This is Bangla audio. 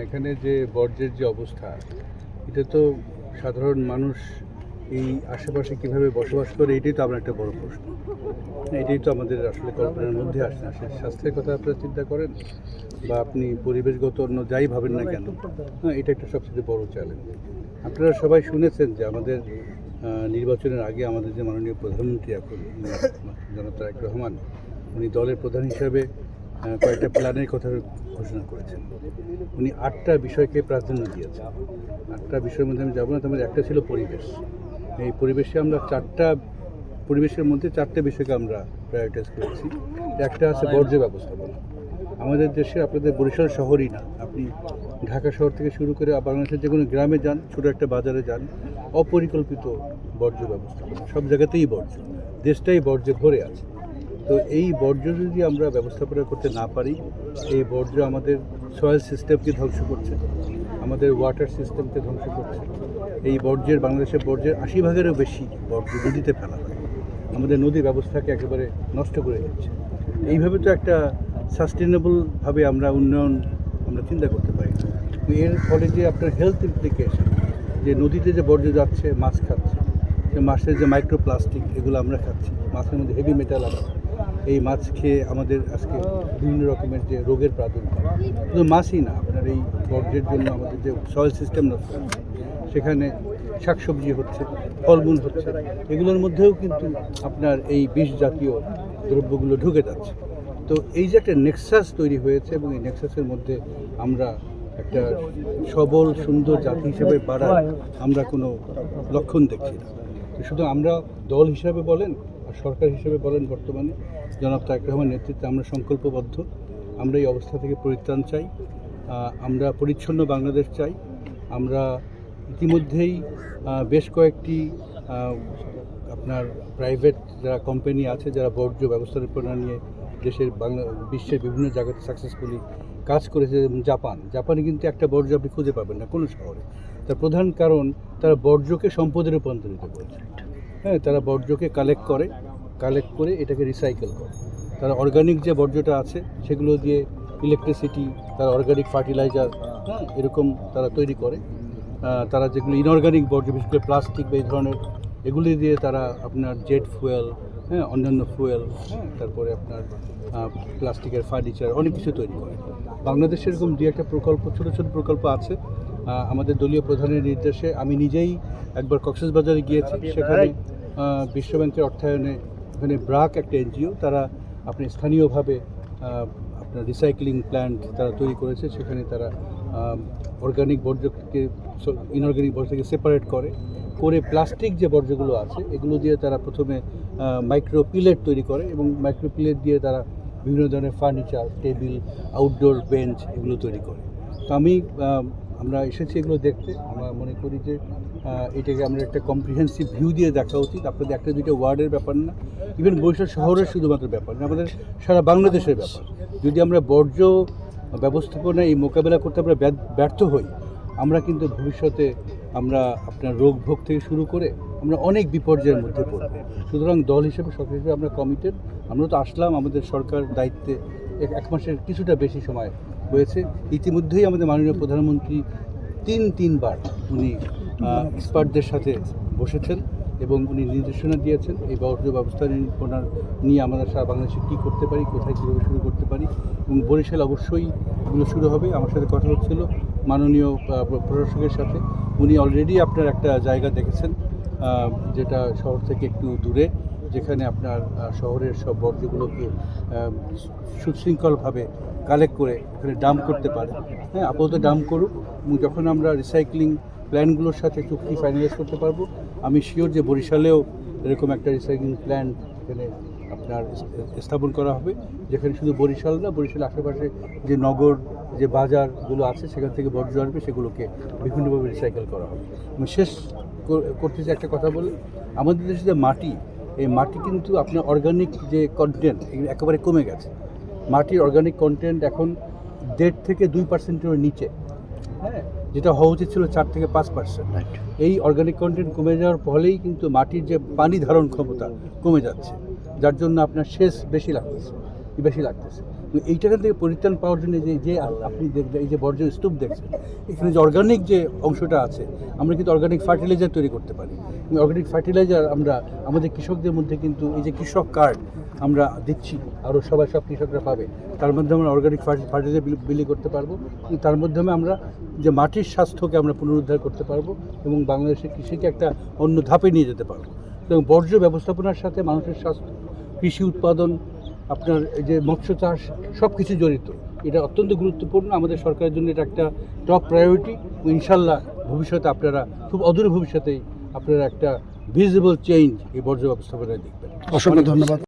এখানে যে বর্জ্যের যে অবস্থা, এটা তো সাধারণ মানুষ এই আশেপাশে কীভাবে বসবাস করে এটাই তো আমার একটা বড় প্রশ্ন। এটাই তো আমাদের আসলে কল্পনার মধ্যে আসে না। সে স্বাস্থ্যের কথা আপনারা চিন্তা করেন বা আপনি পরিবেশগত অন্য যাই ভাবেন না কেন, এটা একটা সবচেয়ে বড় চ্যালেঞ্জ। আপনারা সবাই শুনেছেন যে আমাদের নির্বাচনের আগে আমাদের যে মাননীয় প্রধানমন্ত্রী এখন জনাব তারেক রহমান, উনি দলের প্রধান হিসাবে কয়েকটা প্ল্যানের কথা ঘোষণা করেছেন। উনি 8টা বিষয়কে প্রাধান্য দিয়েছেন। 8টা বিষয়ের মধ্যে আমি যাবো না, তার একটা ছিল পরিবেশ। এই পরিবেশে আমরা পরিবেশের মধ্যে 4টে বিষয়কে আমরা প্রায়োরিটাইজ করেছি। একটা আছে বর্জ্য ব্যবস্থাপনা। আমাদের দেশে আপনাদের বরিশাল শহরই না, আপনি ঢাকা শহর থেকে শুরু করে বাংলাদেশের যে কোনো গ্রামে যান, ছোটো একটা বাজারে যান, অপরিকল্পিত বর্জ্য ব্যবস্থাপনা, সব জায়গাতেই বর্জ্য, দেশটাই বর্জ্যে ভরে আছে। তো এই বর্জ্য যদি আমরা ব্যবস্থাপনা করতে না পারি, এই বর্জ্য আমাদের সয়েল সিস্টেমকে ধ্বংস করছে, আমাদের ওয়াটার সিস্টেমকে ধ্বংস করছে। এই বাংলাদেশের বর্জ্যের 80%-এরও বেশি বর্জ্য নদীতে ফেলা হয়, আমাদের নদী ব্যবস্থাকে একেবারে নষ্ট করে দিচ্ছে। এইভাবে তো একটা সাস্টেনেবলভাবে উন্নয়ন আমরা চিন্তা করতে পারি না। এর ফলে যে আপনার হেলথ ইমপ্লিকেশন, যে নদীতে যে বর্জ্য যাচ্ছে, মাছ খাচ্ছে, যে মাছের যে মাইক্রোপ্লাস্টিক, এগুলো আমরা খাচ্ছি, মাছের মধ্যে হেভি মেটাল আছে। এই মাছ খেয়ে আমাদের আজকে বিভিন্ন রকমের যে রোগের প্রাদুর্ভাব, শুধু মাছই না, আপনার এই বর্জ্যের জন্য আমাদের যে সয়েল সিস্টেম নষ্ট হচ্ছে, সেখানে শাকসবজি হচ্ছে, ফলমূল হচ্ছে, এগুলোর মধ্যেও কিন্তু আপনার এই বিষ জাতীয় দ্রব্যগুলো ঢুকে যাচ্ছে। তো এই যে একটা নেক্সাস তৈরি হয়েছে, এবং এই নেক্সাসের মধ্যে আমরা একটা সবল সুন্দর জাতি হিসেবে বাড়ার আমরা কোনো লক্ষণ দেখছি না। তো শুধু আমরা দল হিসাবে বলেন আর সরকার হিসেবে বলেন, বর্তমানে জনাব তারেক রহমানের নেতৃত্বে আমরা সংকল্পবদ্ধ। আমরা এই অবস্থা থেকে পরিত্রাণ চাই, আমরা পরিচ্ছন্ন বাংলাদেশ চাই। আমরা ইতিমধ্যেই বেশ কয়েকটি আপনার প্রাইভেট যারা কোম্পানি আছে, যারা বর্জ্য ব্যবস্থাপনা নিয়ে বিশ্বের বিভিন্ন জায়গাতে সাকসেসফুলি কাজ করেছে। জাপানে কিন্তু একটা বর্জ্য আপনি খুঁজে পাবেন না কোনো শহরে। তার প্রধান কারণ, তারা বর্জ্যকে সম্পদে রূপান্তরিত করেছে। তারা বর্জ্যকে কালেক্ট করে এটাকে রিসাইকেল করে। তারা অর্গানিক যে বর্জ্যটা আছে সেগুলো দিয়ে ইলেকট্রিসিটি, তারা অর্গানিক ফার্টিলাইজার, এরকম তারা তৈরি করে। তারা যেগুলো ইনঅর্গানিক বর্জ্য, বিশেষ করে প্লাস্টিক বা এই ধরনের, এগুলি দিয়ে তারা আপনার জেট ফুয়েল, অন্যান্য ফুয়েল, তারপরে আপনার প্লাস্টিকের ফার্নিচার, অনেক কিছু তৈরি করে। বাংলাদেশে এরকম দু একটা প্রকল্প, ছোটো ছোটো প্রকল্প আছে। আমাদের দলীয় প্রধানের নির্দেশে আমি নিজেই একবার কক্সবাজারে গিয়েছি। সেখানে বিশ্বব্যাংকের অর্থায়নে ওখানে ব্রাক একটা এনজিও, তারা আপনি স্থানীয়ভাবে আপনার রিসাইক্লিং প্ল্যান্ট তারা তৈরি করেছে। সেখানে তারা অর্গানিক বর্জ্যকে ইনঅর্গানিক বর্জ্য থেকে সেপারেট করে প্লাস্টিক যে বর্জ্যগুলো আছে এগুলো দিয়ে তারা প্রথমে মাইক্রো পিলেট তৈরি করে, এবং মাইক্রো পিলেট দিয়ে তারা বিভিন্ন ধরনের ফার্নিচার, টেবিল, আউটডোর বেঞ্চ এগুলো তৈরি করে। তো আমরা এসেছি এগুলো দেখতে। আমরা মনে করি যে এটাকে আমরা একটা কম্প্রিহেন্সিভ ভিউ দিয়ে দেখা উচিত। আপনাদের একটা দুইটা ওয়ার্ডের ব্যাপার না, ইভেন বরিশাল শহরের শুধুমাত্র ব্যাপার না, আমাদের সারা বাংলাদেশের ব্যাপার। যদি আমরা বর্জ্য ব্যবস্থাপনা এই মোকাবেলা করতে আমরা ব্যর্থ হই, আমরা কিন্তু ভবিষ্যতে আপনার রোগ ভোগ থেকে শুরু করে আমরা অনেক বিপর্যয়ের মধ্যে পড়ব। সুতরাং দল হিসেবে, সরকার হিসেবে আমরা কমিটেড। আমরা তো আসলাম, আমাদের সরকার দায়িত্বে 1 মাসের কিছুটা বেশি সময় হয়েছে। ইতিমধ্যেই আমাদের মাননীয় প্রধানমন্ত্রী তিনবার উনি এক্সপার্টদের সাথে বসেছেন এবং উনি নির্দেশনা দিয়েছেন এই বর্জ্য ব্যবস্থা নিয়ে আমরা সারা বাংলাদেশে কী করতে পারি, কোথায় কীভাবে শুরু করতে পারি, এবং বরিশাল অবশ্যই এগুলো শুরু হবে। আমার সাথে কথা হচ্ছিল মাননীয় প্রশাসকের সাথে। উনি অলরেডি আপনার একটা জায়গা দেখেছেন, যেটা শহর থেকে একটু দূরে, যেখানে আপনার শহরের সব বর্জ্যগুলোকে সুশৃঙ্খলভাবে কালেক্ট করে এখানে ডাম্প করতে পারে। আপাতত ডাম্প করুক, এবং যখন আমরা রিসাইক্লিং প্ল্যান্টগুলোর সাথে চুক্তি ফাইনালাইজ করতে পারবো, আমি শিওর যে বরিশালেও এরকম একটা রিসাইক্লিং প্ল্যান্ট এখানে আপনার স্থাপন করা হবে, যেখানে শুধু বরিশাল না, বরিশালের আশেপাশে যে নগর, যে বাজারগুলো আছে সেখান থেকে বর্জ্য আসবে, সেগুলোকে বিভিন্নভাবে রিসাইকেল করা হবে। এবং শেষ করতে চাই একটা কথা বলে, আমাদের দেশে যে মাটি, এই মাটি কিন্তু আপনার অর্গানিক যে কন্টেন্ট একেবারে কমে গেছে। মাটির অর্গানিক কন্টেন্ট এখন 1.5 থেকে 2%-এর নিচে, যেটা হওয়া উচিত ছিল 4 থেকে 5%। এই অর্গানিক কন্টেন্ট কমে যাওয়ার ফলেই কিন্তু মাটির যে পানি ধারণ ক্ষমতা কমে যাচ্ছে, যার জন্য আপনার সেচ বেশি লাগতেছে। এইটাখান থেকে পরিত্রাণ পাওয়ার জন্য যে আপনি এই যে বর্জ্য স্তূপ দেখছেন, এখানে যে অর্গানিক যে অংশটা আছে, আমরা কিন্তু অর্গানিক ফার্টিলাইজার তৈরি করতে পারি। অর্গানিক ফার্টিলাইজার আমরা আমাদের কৃষকদের মধ্যে কিন্তু এই যে কৃষক কার্ড আমরা দিচ্ছি, আরও সব কৃষকরা পাবে, তার মাধ্যমে আমরা অর্গানিক ফার্টিলাইজার বিলি করতে পারবো। তার মাধ্যমে আমরা যে মাটির স্বাস্থ্যকে আমরা পুনরুদ্ধার করতে পারবো এবং বাংলাদেশের কৃষিকে একটা অন্য ধাপে নিয়ে যেতে পারবো। এবং বর্জ্য ব্যবস্থাপনার সাথে মানুষের স্বাস্থ্য, কৃষি উৎপাদন, আপনার এই যে মৎস্য চাষ, সব কিছু জড়িত। এটা অত্যন্ত গুরুত্বপূর্ণ আমাদের সরকারের জন্য, এটা একটা টপ প্রায়োরিটি। ইনশাল্লাহ ভবিষ্যতে আপনারা খুব অদূর ভবিষ্যতেই আপনারা একটা ভিজিবল চেঞ্জ এই বর্জ্য ব্যবস্থাপনায় দেখবেন। অসংখ্য ধন্যবাদ।